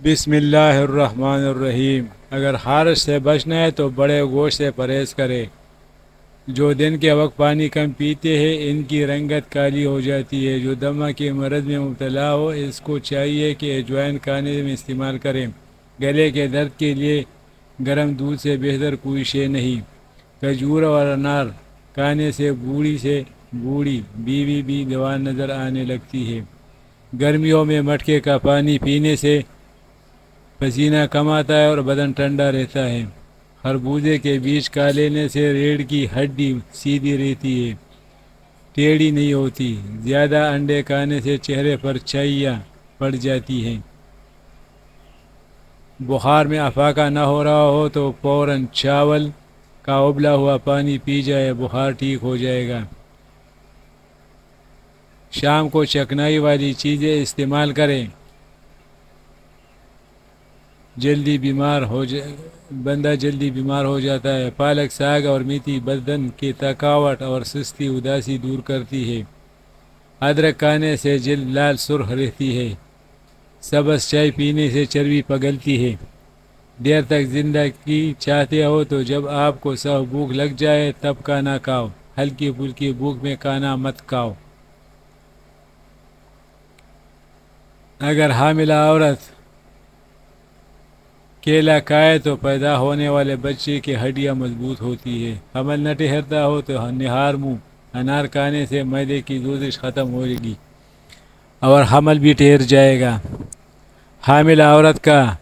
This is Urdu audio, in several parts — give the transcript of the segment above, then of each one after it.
بسم اللہ الرحمن الرحیم۔ اگر خارش سے بچنا ہے تو بڑے گوشت سے پرہیز کرے۔ جو دن کے وقت پانی کم پیتے ہیں ان کی رنگت کالی ہو جاتی ہے۔ جو دمہ کے مرض میں مبتلا ہو اس کو چاہیے کہ اجوائن کھانے میں استعمال کریں۔ گلے کے درد کے لیے گرم دودھ سے بہتر کوئی شے نہیں۔ کھجور اور انار کھانے سے بوڑھی بیوی بھی جوان نظر آنے لگتی ہے۔ گرمیوں میں مٹکے کا پانی پینے سے پسینہ کم آتا ہے اور بدن ٹھنڈا رہتا ہے۔ خربوزے کے بیج کھا لینے سے ریڑھ کی ہڈی سیدھی رہتی ہے، ٹیڑھی نہیں ہوتی۔ زیادہ انڈے کھانے سے چہرے پر چھائیاں پڑ جاتی ہیں۔ بخار میں افاقہ نہ ہو رہا ہو تو فوراً چاول کا ابلا ہوا پانی پی جائے، بخار ٹھیک ہو جائے گا۔ شام کو چکنائی والی چیزیں استعمال کریں، بندہ جلدی بیمار ہو جاتا ہے۔ پالک، ساگ اور میتھی بدن کی تھکاوٹ اور سستی اداسی دور کرتی ہے۔ ادرک کھانے سے جلد لال سرخ رہتی ہے۔ سبز چائے پینے سے چربی پگھلتی ہے۔ دیر تک زندگی چاہتے ہو تو جب آپ کو سخت بھوک لگ جائے تب کھانا کھاؤ، ہلکی پھلکی بھوک میں کھانا مت کھاؤ۔ اگر حاملہ عورت کیلا کھائے تو پیدا ہونے والے بچے کی ہڈیاں مضبوط ہوتی ہے۔ حمل نہ ٹھہرتا ہو تو نہار منہ انار کھانے سے معدے کی سوزش ختم ہوئے گی اور حمل بھی ٹھہر جائے گا۔ حاملہ عورت کا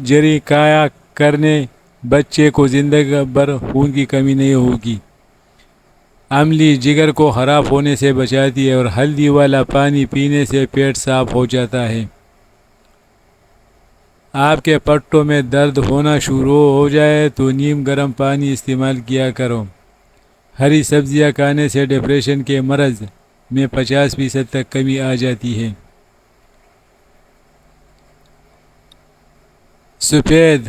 جری کایا کرنے بچے کو زندگی بھر خون کی کمی نہیں ہوگی۔ املی جگر کو خراب ہونے سے بچاتی ہے اور ہلدی والا پانی پینے سے پیٹ صاف ہو جاتا ہے۔ آپ کے پٹوں میں درد ہونا شروع ہو جائے تو نیم گرم پانی استعمال کیا کرو۔ ہری سبزیاں کھانے سے ڈپریشن کے مرض میں 50% تک کمی آ جاتی ہے۔ سفید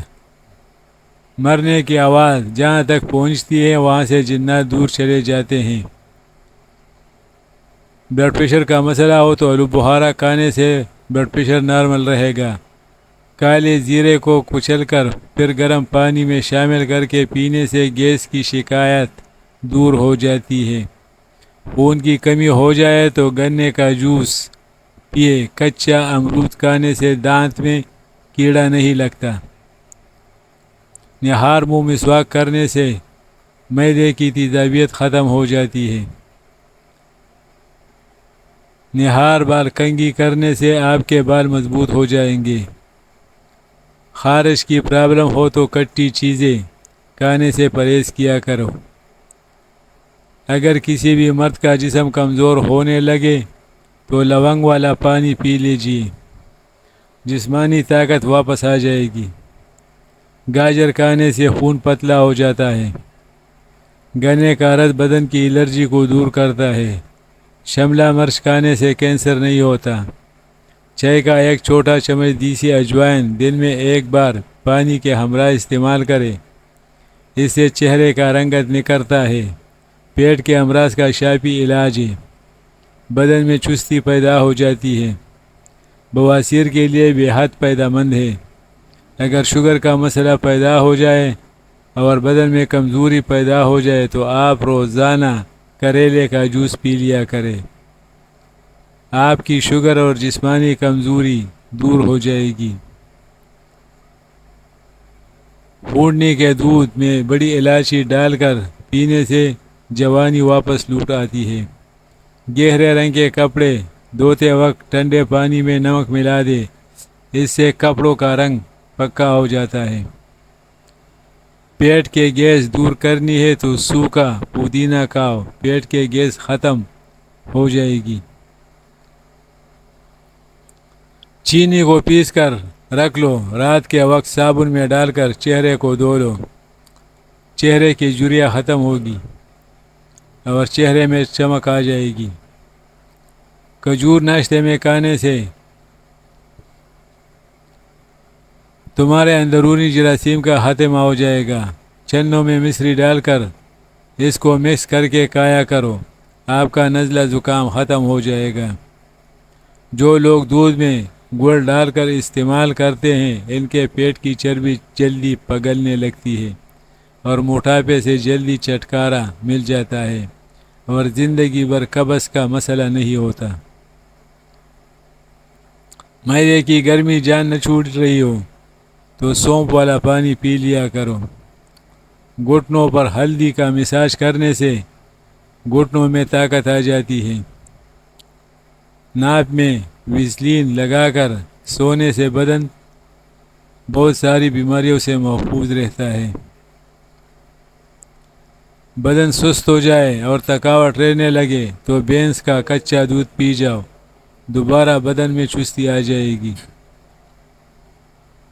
مرنے کی آواز جہاں تک پہنچتی ہے وہاں سے جنات دور چلے جاتے ہیں۔ بلڈ پریشر کا مسئلہ ہو تو آلو بخارا کھانے سے بلڈ پریشر نارمل رہے گا۔ کالے زیرے کو کچل کر پھر گرم پانی میں شامل کر کے پینے سے گیس کی شکایت دور ہو جاتی ہے۔ خون کی کمی ہو جائے تو گنے کا جوس پیے۔ کچا امرود کھانے سے دانت میں کیڑا نہیں لگتا۔ نہار منہ مسواک کرنے سے معدے کی تیزابیت ختم ہو جاتی ہے۔ نہار بال کنگھی کرنے سے آپ کے بال مضبوط ہو جائیں گے۔ خارش کی پرابلم ہو تو کھٹی چیزیں کھانے سے پرہیز کیا کرو۔ اگر کسی بھی مرد کا جسم کمزور ہونے لگے تو لونگ والا پانی پی لیجیے، جسمانی طاقت واپس آ جائے گی۔ گاجر کھانے سے خون پتلا ہو جاتا ہے۔ گنے کا رس بدن کی الرجی کو دور کرتا ہے۔ شملہ مرچ کھانے سے کینسر نہیں ہوتا۔ چائے کا ایک چھوٹا چمچ دیسی اجوائن دن میں ایک بار پانی کے ہمراہ استعمال کرے، اس سے چہرے کا رنگت نکھرتا ہے۔ پیٹ کے امراض کا شافی علاج ہے۔ بدن میں چستی پیدا ہو جاتی ہے۔ بواسیر کے لیے بے حد فائدہ مند ہے۔ اگر شوگر کا مسئلہ پیدا ہو جائے اور بدن میں کمزوری پیدا ہو جائے تو آپ روزانہ کریلے کا جوس پی لیا کریں۔ آپ کی شوگر اور جسمانی کمزوری دور ہو جائے گی۔ پھوڑنے کے دودھ میں بڑی الائچی ڈال کر پینے سے جوانی واپس لوٹ آتی ہے۔ گہرے رنگ کے کپڑے دھوتے وقت ٹھنڈے پانی میں نمک ملا دے، اس سے کپڑوں کا رنگ پکا ہو جاتا ہے۔ پیٹ کے گیس دور کرنی ہے تو سوکھا پودینہ کھاؤ، پیٹ کے گیس ختم ہو جائے گی۔ چینی کو پیس کر رکھ لو، رات کے وقت صابن میں ڈال کر چہرے کو دھو لو، چہرے کی جھریاں ختم ہوگی اور چہرے میں چمک آ جائے گی۔ کھجور ناشتے میں کھانے سے تمہارے اندرونی جراثیم کا خاتمہ ہو جائے گا۔ چنوں میں مصری ڈال کر اس کو مکس کر کے کھایا کرو، آپ کا نزلہ زکام ختم ہو جائے گا۔ جو لوگ دودھ میں گڑ ڈال کر استعمال کرتے ہیں، ان کے پیٹ کی چربی جلدی پگھلنے لگتی ہے اور موٹاپے سے جلدی چھٹکارا مل جاتا ہے اور زندگی بھر قبض کا مسئلہ نہیں ہوتا۔ معدے کی گرمی جان نہ چھوٹ رہی ہو تو سونف والا پانی پی لیا کرو۔ گھٹنوں پر ہلدی کا مساج کرنے سے گھٹنوں میں طاقت آ جاتی ہے۔ ناک میں ویسلین لگا کر سونے سے بدن بہت ساری بیماریوں سے محفوظ رہتا ہے۔ بدن سست ہو جائے اور تھکاوٹ رہنے لگے تو بھینس کا کچا دودھ پی جاؤ، دوبارہ بدن میں چستی آ جائے گی۔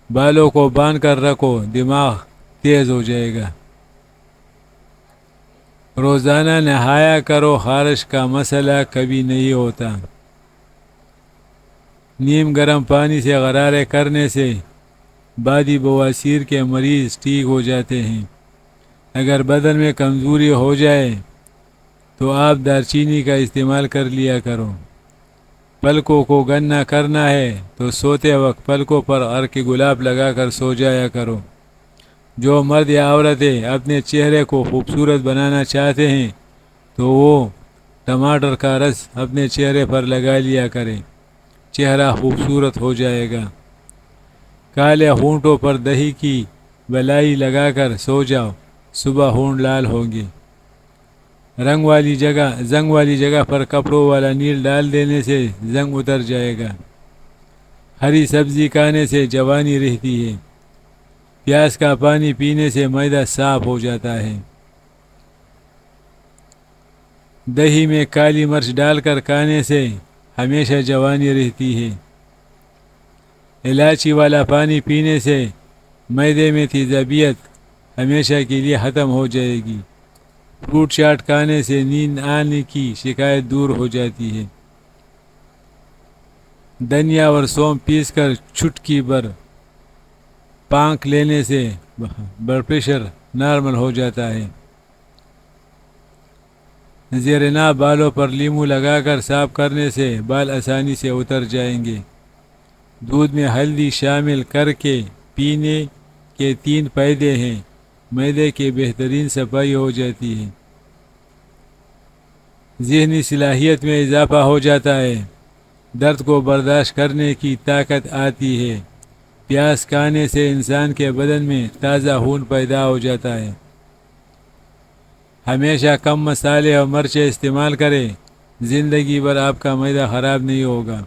بالوں کو باندھ کر رکھو، دماغ تیز ہو جائے گا۔ روزانہ نہایا کرو، خارش کا مسئلہ کبھی نہیں ہوتا۔ نیم گرم پانی سے غرارے کرنے سے بادی بواسیر کے مریض ٹھیک ہو جاتے ہیں۔ اگر بدن میں کمزوری ہو جائے تو آپ دارچینی کا استعمال کر لیا کرو۔ پلکوں کو گنا کرنا ہے تو سوتے وقت پلکوں پر عرق گلاب لگا کر سو جایا کرو۔ جو مرد یا عورتیں اپنے چہرے کو خوبصورت بنانا چاہتے ہیں تو وہ ٹماٹر کا رس اپنے چہرے پر لگا لیا کریں، چہرہ خوبصورت ہو جائے گا۔ کالے ہونٹوں پر دہی کی بلائی لگا کر سو جاؤ، صبح ہونٹ لال ہوں گے۔ زنگ والی جگہ پر کپڑوں والا نیل ڈال دینے سے زنگ اتر جائے گا۔ ہری سبزی کھانے سے جوانی رہتی ہے۔ پیاز کا پانی پینے سے معدہ صاف ہو جاتا ہے۔ دہی میں کالی مرچ ڈال کر کھانے سے ہمیشہ جوانی رہتی ہے۔ الائچی والا پانی پینے سے معدے میں تیزابیت ہمیشہ کے لیے ختم ہو جائے گی۔ فروٹ چاٹ کھانے سے نیند آنے کی شکایت دور ہو جاتی ہے۔ دھنیا اور سونف پیس کر چٹکی بھر پانک لینے سے بلڈ پریشر نارمل ہو جاتا ہے۔ زیر ناف بالوں پر لیمو لگا کر صاف کرنے سے بال آسانی سے اتر جائیں گے۔ دودھ میں ہلدی شامل کر کے پینے کے 3 فائدے ہیں۔ معدے کی بہترین صفائی ہو جاتی ہے۔ ذہنی صلاحیت میں اضافہ ہو جاتا ہے۔ درد کو برداشت کرنے کی طاقت آتی ہے۔ پیاز کھانے سے انسان کے بدن میں تازہ خون پیدا ہو جاتا ہے۔ ہمیشہ کم مسالے اور مرچیں استعمال کریں، زندگی بھر آپ کا معدہ خراب نہیں ہوگا۔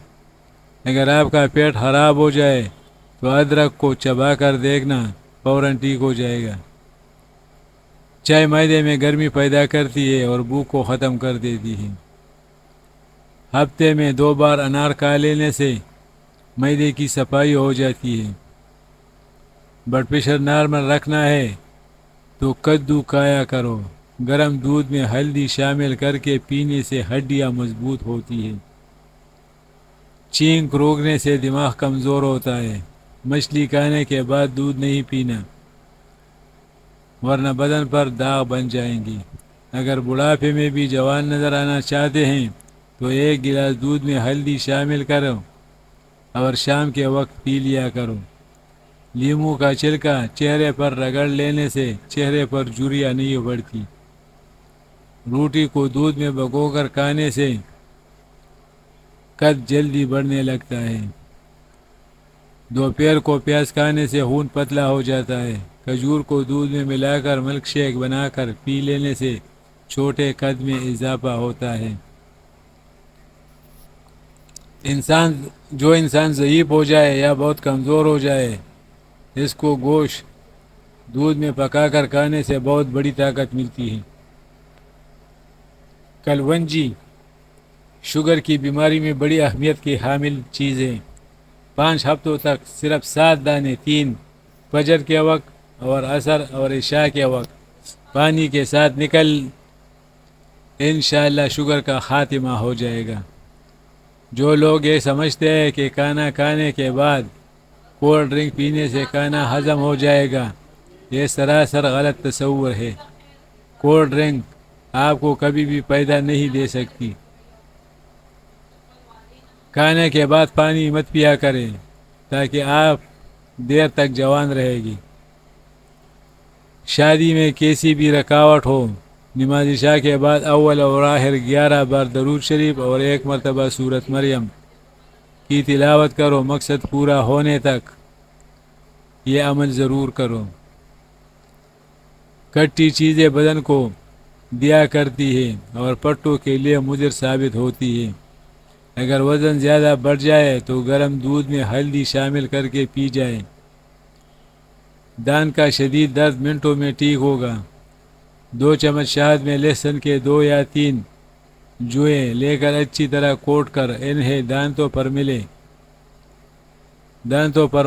اگر آپ کا پیٹ خراب ہو جائے تو ادرک کو چبا کر دیکھنا، فوراً ٹھیک ہو جائے گا۔ چائے معدے میں گرمی پیدا کرتی ہے اور بھوک کو ختم کر دیتی ہے۔ ہفتے میں 2 بار انار کھا لینے سے معدے کی صفائی ہو جاتی ہے۔ بلڈ پریشر نارمل رکھنا ہے تو کدو کھایا کرو۔ گرم دودھ میں ہلدی شامل کر کے پینے سے ہڈیاں مضبوط ہوتی ہیں۔ چھینک روکنے سے دماغ کمزور ہوتا ہے۔ مچھلی کھانے کے بعد دودھ نہیں پینا ورنہ بدن پر داغ بن جائیں گے۔ اگر بڑھاپے میں بھی جوان نظر آنا چاہتے ہیں تو 1 گلاس دودھ میں ہلدی شامل کرو اور شام کے وقت پی لیا کرو۔ لیمو کا چھلکا چہرے پر رگڑ لینے سے چہرے پر جھریاں نہیں بڑھتی۔ روٹی کو دودھ میں بھگو کر کھانے سے قد جلدی بڑھنے لگتا ہے۔ دوپہر کو پیاز کھانے سے خون پتلا ہو جاتا ہے۔ کھجور کو دودھ میں ملا کر ملک شیک بنا کر پی لینے سے چھوٹے قد میں اضافہ ہوتا ہے۔ جو انسان ضعیف ہو جائے یا بہت کمزور ہو جائے، اس کو گوشت دودھ میں پکا کر کھانے سے بہت بڑی طاقت ملتی ہے۔ کلونجی شوگر کی بیماری میں بڑی اہمیت کی حامل چیز ہے۔ 5 ہفتوں تک صرف 7 دانے 3 فجر کے وقت اور عصر اور عشاء کے وقت پانی کے ساتھ نکل، انشاءاللہ شوگر کا خاتمہ ہو جائے گا۔ جو لوگ یہ سمجھتے ہیں کہ کھانا کھانے کے بعد کولڈ ڈرنک پینے سے کھانا ہضم ہو جائے گا، یہ سراسر غلط تصور ہے۔ کولڈ ڈرنک آپ کو کبھی بھی فائدہ نہیں دے سکتی۔ کھانے کے بعد پانی مت پیا کریں تاکہ آپ دیر تک جوان رہے گی۔ شادی میں کیسی بھی رکاوٹ ہو، نماز عشاء کے بعد اول اور آخر 11 بار درود شریف اور 1 مرتبہ سورۃ مریم کی تلاوت کرو۔ مقصد پورا ہونے تک یہ عمل ضرور کرو۔ کھٹی چیزیں بدن کو دیا کرتی ہے اور پٹوں کے لیے مضر ثابت ہوتی ہے۔ اگر وزن زیادہ بڑھ جائے تو گرم دودھ میں ہلدی شامل کر کے پی جائے۔ دان کا شدید درد منٹوں میں ٹھیک ہوگا۔ 2 چمچ شہد میں لہسن کے 2 یا 3 جوئیں لے کر اچھی طرح کوٹ کر انہیں دانتوں پر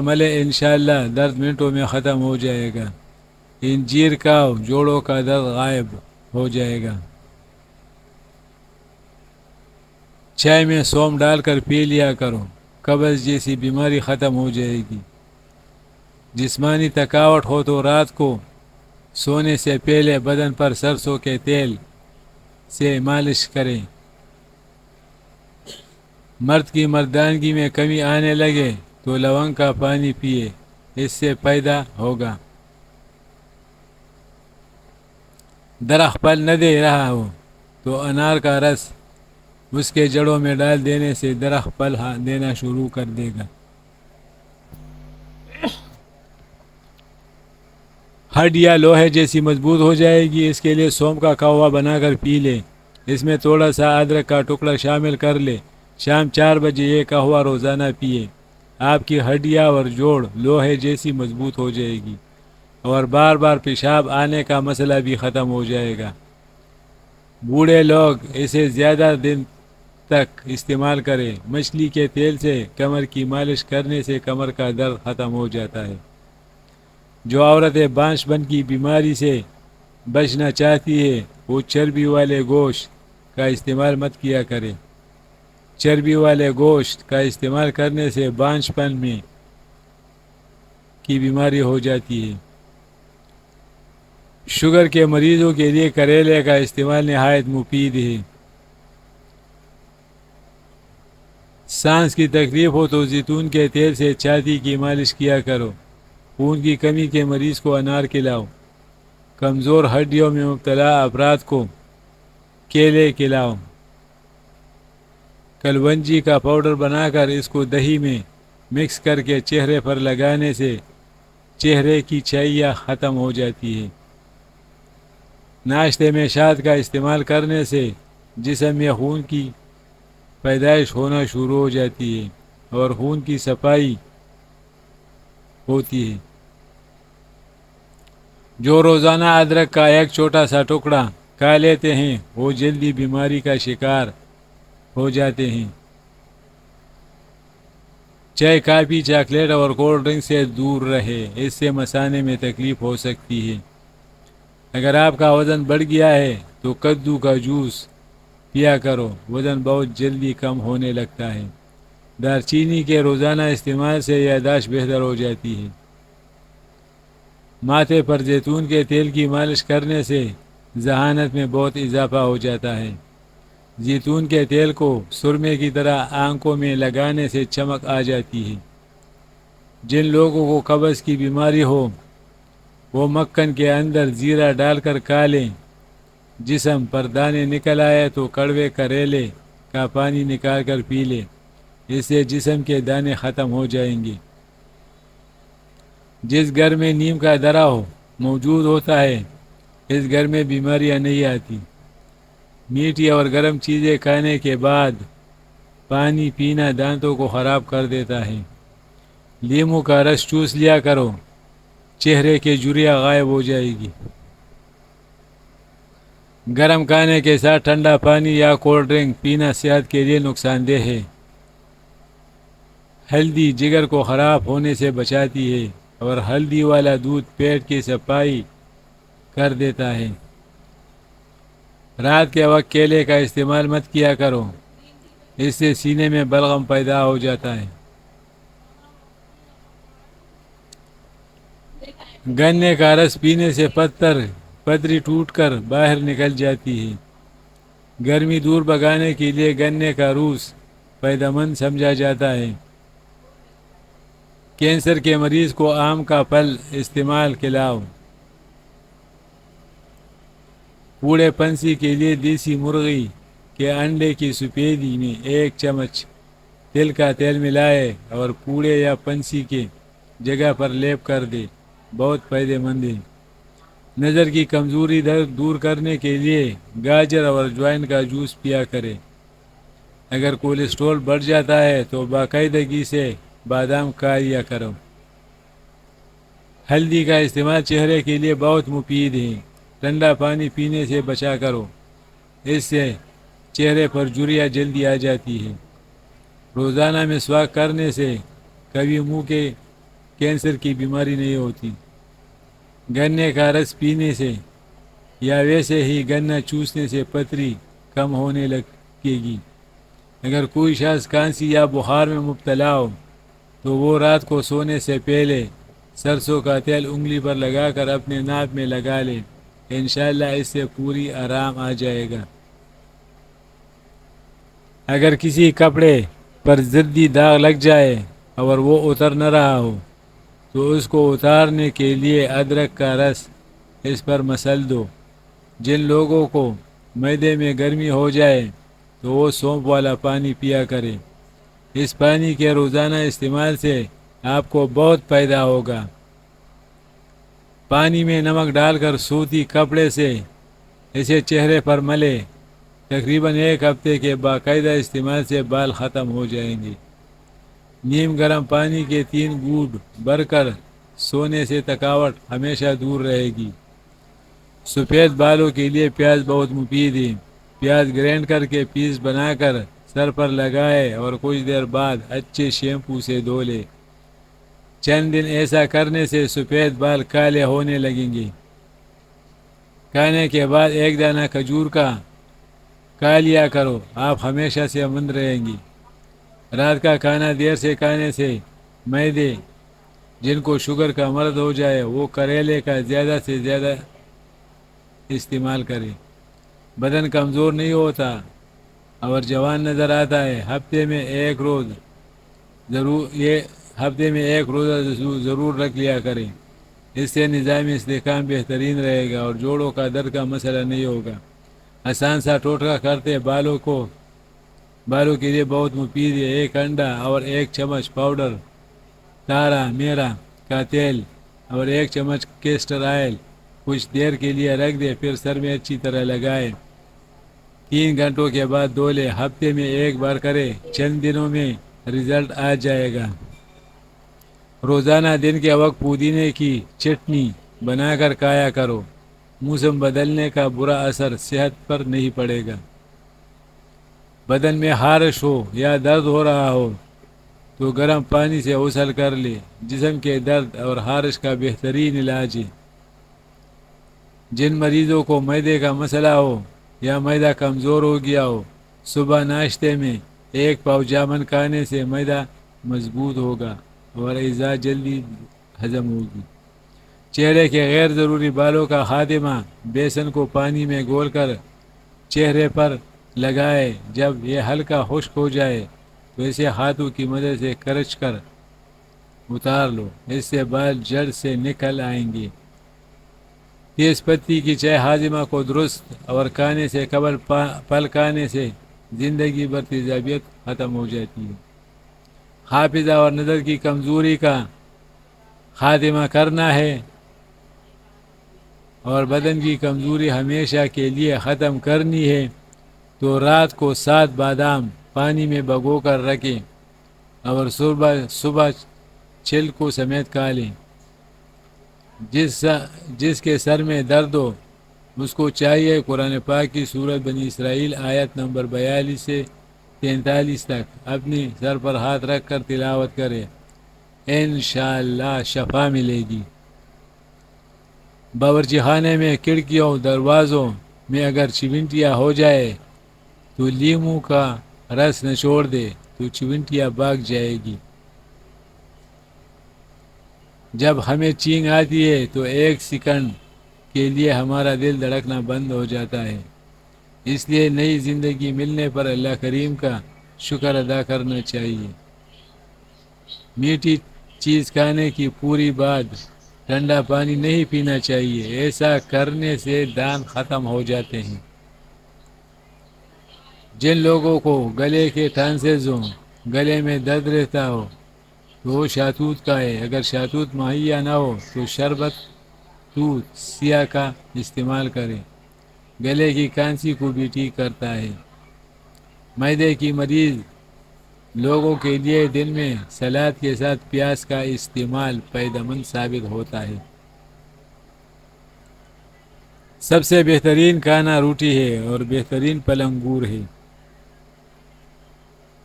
ملے، انشاءاللہ درد منٹوں میں ختم ہو جائے گا۔ انجیر کھاؤ، جوڑوں کا درد غائب ہو جائے گا۔ چائے میں سونف ڈال کر پی لیا کرو، قبض جیسی بیماری ختم ہو جائے گی۔ جسمانی تھکاوٹ ہو تو رات کو سونے سے پہلے بدن پر سرسوں کے تیل سے مالش کریں۔ مرد کی مردانگی میں کمی آنے لگے تو لونگ کا پانی پیے، اس سے پیدا ہوگا۔ درخت پھل نہ دے رہا ہو تو انار کا رس اس کے جڑوں میں ڈال دینے سے درخت پھل دینا شروع کر دے گا۔ ہڈیاں لوہے جیسی مضبوط ہو جائے گی، اس کے لیے سونف کا قہوہ بنا کر پی لے۔ اس میں تھوڑا سا ادرک کا ٹکڑا شامل کر لے۔ شام 4 بجے یہ قہوہ روزانہ پیے۔ آپ کی ہڈیاں اور جوڑ لوہے جیسی مضبوط ہو جائے گی اور بار بار پیشاب آنے کا مسئلہ بھی ختم ہو جائے گا۔ بوڑھے لوگ اسے زیادہ دن تک استعمال کریں۔ مچھلی کے تیل سے کمر کی مالش کرنے سے کمر کا درد ختم ہو جاتا ہے۔ جو عورتیں بانجھ پن کی بیماری سے بچنا چاہتی ہے وہ چربی والے گوشت کا استعمال مت کیا کرے۔ چربی والے گوشت کا استعمال کرنے سے بانجھ پن کی بیماری ہو جاتی ہے۔ شوگر کے مریضوں کے لیے کریلے کا استعمال نہایت مفید ہے۔ سانس کی تکلیف ہو تو زیتون کے تیل سے چھاتی کی مالش کیا کرو۔ خون کی کمی کے مریض کو انار کھلاؤ۔ کمزور ہڈیوں میں مبتلا افراد کو کیلے کھلاؤ۔ کلونجی کا پاؤڈر بنا کر اس کو دہی میں مکس کر کے چہرے پر لگانے سے چہرے کی چھائیاں ختم ہو جاتی ہے۔ ناشتے میں شہد کا استعمال کرنے سے جسم میں خون کی پیدائش ہونا شروع ہو جاتی ہے اور خون کی صفائی ہوتی ہے۔ جو روزانہ ادرک کا ایک چھوٹا سا ٹکڑا کھا لیتے ہیں وہ جلدی بیماری کا شکار ہو جاتے ہیں۔ چائے، کافی، چاکلیٹ اور کولڈ ڈرنک سے دور رہے، اس سے مثانے میں تکلیف ہو سکتی ہے۔ اگر آپ کا وزن بڑھ گیا ہے تو کدو کا جوس پیا کرو، وزن بہت جلدی کم ہونے لگتا ہے۔ دار چینی کے روزانہ استعمال سے یادداشت بہتر ہو جاتی ہے۔ ماتھے پر زیتون کے تیل کی مالش کرنے سے ذہانت میں بہت اضافہ ہو جاتا ہے۔ زیتون کے تیل کو سرمے کی طرح آنکھوں میں لگانے سے چمک آ جاتی ہے۔ جن لوگوں کو قبض کی بیماری ہو وہ مکھن کے اندر زیرہ ڈال کر کھا لیں۔ جسم پر دانے نکل آئے تو کڑوے کریلے کا پانی نکال کر پی لیں، اس سے جسم کے دانے ختم ہو جائیں گے۔ جس گھر میں نیم کا درا موجود ہوتا ہے اس گھر میں بیماریاں نہیں آتی۔ میٹھی اور گرم چیزیں کھانے کے بعد پانی پینا دانتوں کو خراب کر دیتا ہے۔ لیموں کا رس چوس لیا کرو، چہرے کے جھریاں غائب ہو جائے گی۔ گرم کھانے کے ساتھ ٹھنڈا پانی یا کولڈ ڈرنک پینا صحت کے لیے نقصان دہ ہے۔ ہلدی جگر کو خراب ہونے سے بچاتی ہے اور ہلدی والا دودھ پیٹ کی صفائی کر دیتا ہے۔ رات کے وقت کیلے کا استعمال مت کیا کرو، اس سے سینے میں بلغم پیدا ہو جاتا ہے۔ گنے کا رس پینے سے پتری ٹوٹ کر باہر نکل جاتی ہے۔ گرمی دور بھگانے کے لیے گنے کا جوس فائدہ مند سمجھا جاتا ہے۔ کینسر کے مریض کو آم کا پھل استعمال کھلاؤ۔ بوڑھے پنسی کے لیے دیسی مرغی کے انڈے کی سفیدی میں 1 چمچ تل کا تیل ملائے اور پوڑے یا پنسی کے جگہ پر لیپ کر دے، بہت فائدہ مند ہے۔ نظر کی کمزوری دور کرنے کے لیے گاجر اور اجوائن کا جوس پیا کرے۔ اگر کولیسٹرول بڑھ جاتا ہے تو باقاعدگی سے بادام کھا لیا کرو۔ ہلدی کا استعمال چہرے کے لیے بہت مفید ہے۔ ٹھنڈا پانی پینے سے بچا کرو، اس سے چہرے پر جھریاں جلدی آ جاتی ہے۔ روزانہ مسواک کرنے سے کبھی منہ کے کینسر کی بیماری نہیں ہوتی۔ گنے کا رس پینے سے یا ویسے ہی گنا چوسنے سے پتھری کم ہونے لگے گی۔ اگر کوئی شخص کھانسی یا بخار میں مبتلا ہو تو وہ رات کو سونے سے پہلے سرسوں کا تیل انگلی پر لگا کر اپنے ناک میں لگا لے، انشاءاللہ اس سے پوری آرام آ جائے گا۔ اگر کسی کپڑے پر زردی داغ لگ جائے اور وہ اتر نہ رہا ہو تو اس کو اتارنے کے لیے ادرک کا رس اس پر مسل دو۔ جن لوگوں کو معدے میں گرمی ہو جائے تو وہ سونف والا پانی پیا کرے۔ اس پانی کے روزانہ استعمال سے آپ کو بہت فائدہ ہوگا۔ پانی میں نمک ڈال کر سوتی کپڑے سے اسے چہرے پر ملے۔ تقریباً 1 ہفتے کے باقاعدہ استعمال سے بال ختم ہو جائیں گے۔ نیم گرم پانی کے 3 گھونٹ بھر کر سونے سے تھکاوٹ ہمیشہ دور رہے گی۔ سفید بالوں کے لیے پیاز بہت مفید ہے۔ پیاز گرینڈ کر کے پیس بنا کر سر پر لگائے اور کچھ دیر بعد اچھے شیمپو سے دھو لے۔ چند دن ایسا کرنے سے سفید بال کالے ہونے لگیں گے۔ کھانے کے بعد 1 دانہ کھجور کا کھا لیا کرو، آپ ہمیشہ صحت مند رہیں گی۔ رات کا کھانا دیر سے کھانے سے معدے جن کو شوگر کا مرض ہو جائے وہ کریلے کا زیادہ سے زیادہ استعمال کرے۔ بدن کمزور نہیں ہوتا اور جوان نظر آتا ہے۔ ہفتے میں ایک روزہ ضرور رکھ لیا کریں، اس سے نظام استحکام بہترین رہے گا اور جوڑوں کا درد کا مسئلہ نہیں ہوگا۔ آسان سا ٹوٹکا کرتے بالوں کے لیے بہت مفید ہے۔ 1 انڈا اور 1 چمچ پاؤڈر تارا میرا کا تیل اور 1 چمچ کیسٹر آئل کچھ دیر کے لیے رکھ دے، پھر سر میں اچھی طرح لگائے۔ 3 گھنٹوں کے بعد دھو لے۔ ہفتے میں 1 بار کرے، چند دنوں میں رزلٹ آ جائے گا۔ روزانہ دن کے وقت پودینے کی چٹنی بنا کر کھایا کرو۔ موسم بدلنے کا برا اثر صحت پر نہیں پڑے گا۔ بدن میں خارش ہو یا درد ہو رہا ہو تو گرم پانی سے غسل کر لے۔ جسم کے درد اور خارش کا بہترین علاج ہے۔ جن مریضوں کو معدے کا مسئلہ ہو یا معدہ کمزور ہو گیا ہو، صبح ناشتے میں 1 پاؤ جامن کھانے سے معدہ مضبوط ہوگا اور غذا جلدی ہضم ہوگی۔ چہرے کے غیر ضروری بالوں کا خاتمہ بیسن کو پانی میں گھول کر چہرے پر لگائے۔ جب یہ ہلکا خشک ہو جائے تو اسے ہاتھوں کی مدد سے کرچ کر اتار لو، اس سے بال جڑ سے نکل آئیں گے۔ تیز پتی کی چائے ہاضمہ کو درست اور کھانے سے قبل پھل کھانے سے زندگی بھر تیزابیت ختم ہو جاتی ہے۔ حافظہ اور نظر کی کمزوری کا خاتمہ کرنا ہے اور بدن کی کمزوری ہمیشہ کے لیے ختم کرنی ہے تو رات کو 7 بادام پانی میں بھگو کر رکھیں اور صبح چھلکوں سمیت کھا لیں۔ جس کے سر میں درد ہو اس کو چاہیے قرآن پاک کی سورت بنی اسرائیل آیت نمبر 42 سے 43 تک اپنی سر پر ہاتھ رکھ کر تلاوت کرے، انشاءاللہ شفا ملے گی۔ باورچی خانے میں کھڑکیوں دروازوں میں اگر چونٹیاں ہو جائے تو لیموں کا رس نچوڑ دے تو چونٹیاں بھاگ جائے گی۔ جب ہمیں چینگ آتی ہے تو 1 سیکنڈ کے لیے ہمارا دل دھڑکنا بند ہو جاتا ہے۔ اس لیے نئی زندگی ملنے پر اللہ کریم کا شکر ادا کرنا چاہیے۔ میٹھی چیز کھانے کی پوری بعد ٹھنڈا پانی نہیں پینا چاہیے، ایسا کرنے سے دانت ختم ہو جاتے ہیں۔ جن لوگوں کو گلے کے ٹانسلز ہوں، گلے میں درد رہتا ہو تو وہ شہتوت کا ہے۔ اگر شہتوت مہیا نہ ہو تو شربت توت سیاہ کا استعمال کریں، گلے کی کھانسی کو بھی ٹھیک کرتا ہے۔ معدے کی مریض لوگوں کے لیے دن میں سلاد کے ساتھ پیاز کا استعمال فائدہ مند ثابت ہوتا ہے۔ سب سے بہترین کھانا روٹی ہے اور بہترین پھل انگور ہے۔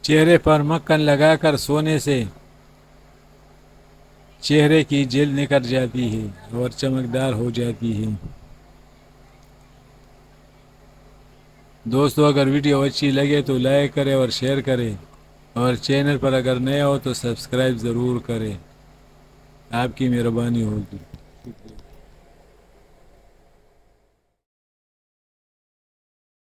چہرے پر مکھن لگا کر سونے سے چہرے کی جلد نکھر جاتی ہے اور چمکدار ہو جاتی ہے۔ دوستو، اگر ویڈیو اچھی لگے تو لائک کریں اور شیئر کریں، اور چینل پر اگر نیا ہو تو سبسکرائب ضرور کریں، آپ کی مہربانی ہوگی۔